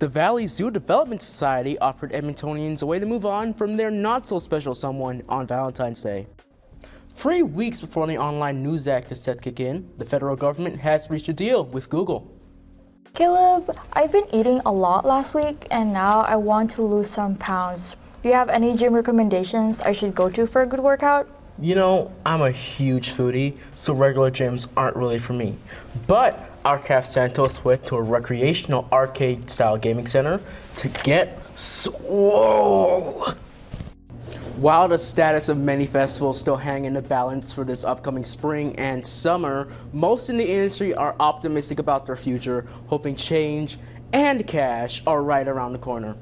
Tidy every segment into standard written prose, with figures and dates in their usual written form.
The Valley Zoo Development Society offered Edmontonians a way to move on from their not-so-special someone on Valentine's Day. 3 weeks before the Online News Act is set to kick in, the federal government has reached a deal with Google. Caleb, I've been eating a lot last week and now I want to lose some pounds. Do you have any gym recommendations I should go to for a good workout? You know, I'm a huge foodie, so regular gyms aren't really for me. But Arcaf Santos went to a recreational arcade-style gaming center to get swole. While the status of many festivals still hang in the balance for this upcoming spring and summer, most in the industry are optimistic about their future, hoping change and cash are right around the corner.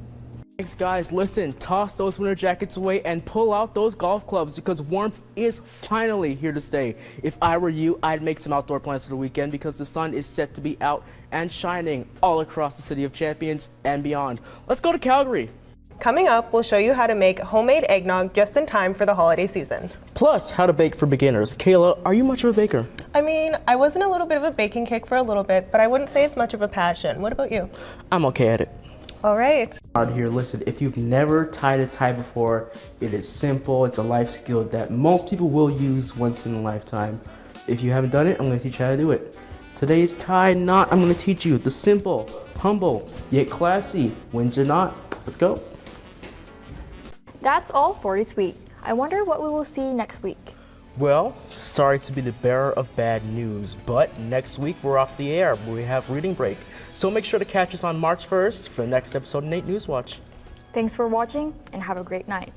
Thanks guys, listen, toss those winter jackets away and pull out those golf clubs because warmth is finally here to stay. If I were you, I'd make some outdoor plans for the weekend because the sun is set to be out and shining all across the City of Champions and beyond. Let's go to Calgary. Coming up, we'll show you how to make homemade eggnog just in time for the holiday season. Plus, how to bake for beginners. Kayla, are you much of a baker? I mean, I was in a little bit of a baking kick for a little bit, but I wouldn't say it's much of a passion. What about you? I'm okay at it. All right. Out here, listen, if you've never tied a tie before, it is simple. It's a life skill that most people will use once in a lifetime. If you haven't done it, I'm going to teach you how to do it. Today's tie knot, I'm going to teach you the simple, humble, yet classy Windsor knot. Let's go. That's all for this week. I wonder what we will see next week. Well, sorry to be the bearer of bad news, but next week we're off the air where we have reading break. So make sure to catch us on March 1st for the next episode of NAIT NewsWatch. Thanks for watching and have a great night.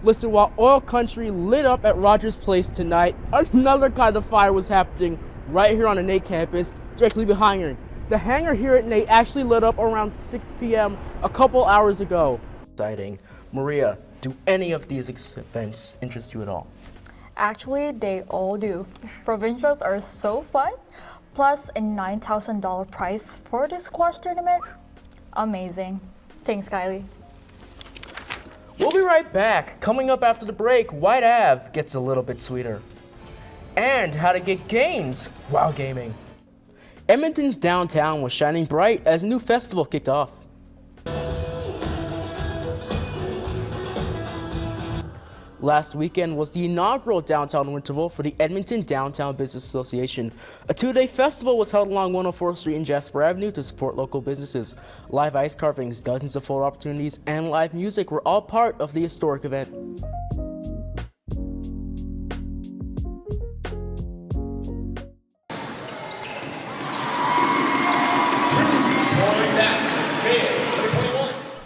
Listen, while Oil Country lit up at Rogers Place tonight, another kind of fire was happening right here on the NAIT campus, directly behind her. The hangar here at NAIT actually lit up around 6 p.m. a couple hours ago. Exciting. Maria, do any of these events interest you at all? Actually, they all do. Provincials are so fun, plus a $9,000 prize for the squash tournament. Amazing. Thanks, Kylie. We'll be right back. Coming up after the break, White Ave gets a little bit sweeter. And how to get gains while gaming. Edmonton's downtown was shining bright as a new festival kicked off. Last weekend was the inaugural Downtown Winterval for the Edmonton Downtown Business Association. A 2-day festival was held along 104th Street and Jasper Avenue to support local businesses. Live ice carvings, dozens of photo opportunities, and live music were all part of the historic event.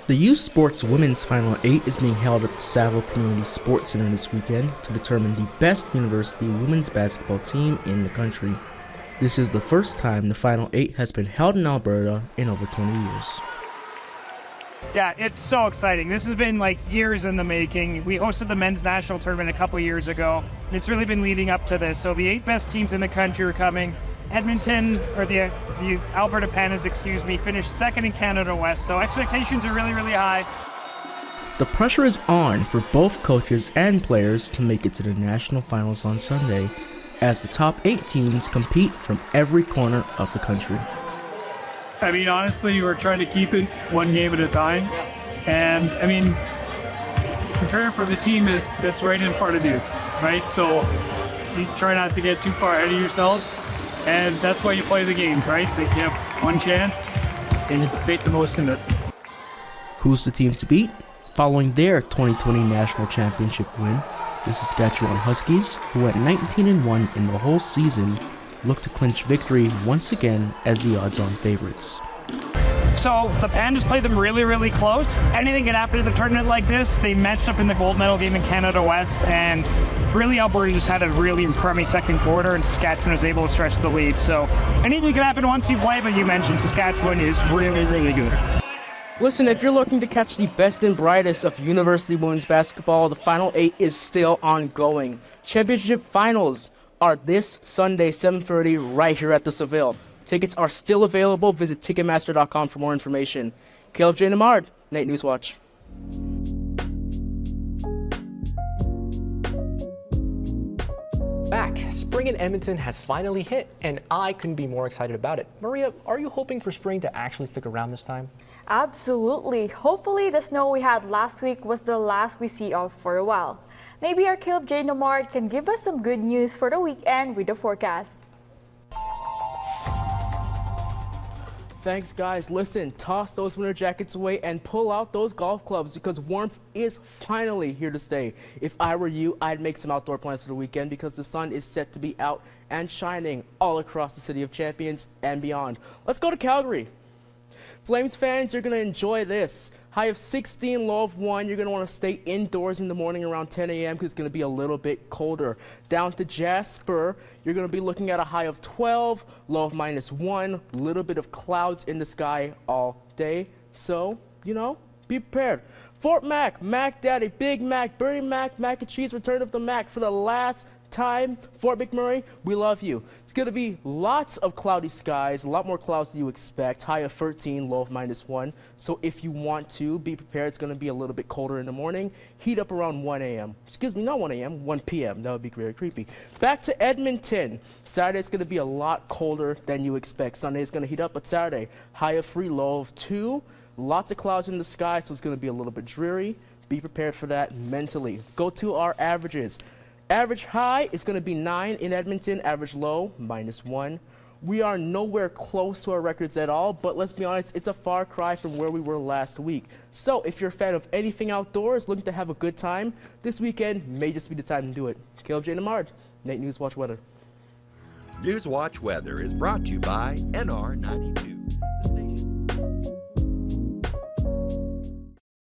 The Youth Sports Women's Final 8 is being held at the Saville Community Sports Center this weekend to determine the best university women's basketball team in the country. This is the first time the Final 8 has been held in Alberta in over 20 years. Yeah, it's so exciting. This has been like years in the making. We hosted the men's national tournament a couple years ago, and it's really been leading up to this. So the 8 best teams in the country are coming. Edmonton, or the Alberta Pandas, finished second in Canada West, so expectations are really, really high. The pressure is on for both coaches and players to make it to the national finals on Sunday, as the top 8 teams compete from every corner of the country. I mean, honestly, we're trying to keep it one game at a time, and I mean, preparing for the team that's right in front of you, right? So you try not to get too far ahead of yourselves. And that's why you play the games, right? That you have one chance and you make the most of it. Who's the team to beat? Following their 2020 national championship win, the Saskatchewan Huskies, who went 19-1 in the whole season, look to clinch victory once again as the odds-on favorites. So the Pandas played them really, really close. Anything can happen in a tournament like this. They matched up in the gold medal game in Canada West, and really Alberta just had a really crummy second quarter, and Saskatchewan was able to stretch the lead. So anything can happen once you play, but you mentioned Saskatchewan is really, really good. Listen, if you're looking to catch the best and brightest of university women's basketball, the Final 8 is still ongoing. Championship finals are this Sunday, 7:30, right here at the Saville. Tickets are still available. Visit Ticketmaster.com for more information. Caleb J. Nembhard, NAIT NewsWatch. Back. Spring in Edmonton has finally hit, and I couldn't be more excited about it. Maria, are you hoping for spring to actually stick around this time? Absolutely. Hopefully the snow we had last week was the last we see of for a while. Maybe our Caleb J. Nembhard can give us some good news for the weekend with the forecast. Thanks, guys. Listen, toss those winter jackets away and pull out those golf clubs because warmth is finally here to stay. If I were you, I'd make some outdoor plans for the weekend because the sun is set to be out and shining all across the City of Champions and beyond. Let's go to Calgary. Flames fans, you're going to enjoy this. High of 16, low of 1. You're going to want to stay indoors in the morning around 10 a.m. because it's going to be a little bit colder. Down to Jasper, you're going to be looking at a high of 12, low of -1. Little bit of clouds in the sky all day. So, you know, be prepared. Fort Mac, Mac Daddy, Big Mac, Bernie Mac, Mac and Cheese, Return of the Mac for the last time. Fort McMurray, we love you. It's going to be lots of cloudy skies, a lot more clouds than you expect. High of 13, low of -1. So if you want to be prepared, it's going to be a little bit colder in the morning. Heat up around 1 a.m. Excuse me, not 1 a.m., 1 p.m. That would be very creepy. Back to Edmonton. Saturday is going to be a lot colder than you expect. Sunday is going to heat up, but Saturday, high of 3, low of 2. Lots of clouds in the sky, so it's going to be a little bit dreary. Be prepared for that mentally. Go to our averages. Average high is going to be 9 in Edmonton, average low, -1. We are nowhere close to our records at all, but let's be honest, it's a far cry from where we were last week. So if you're a fan of anything outdoors, looking to have a good time, this weekend may just be the time to do it. Caleb J. Nembhard, NAIT NewsWatch Weather. NewsWatch Weather is brought to you by NR92.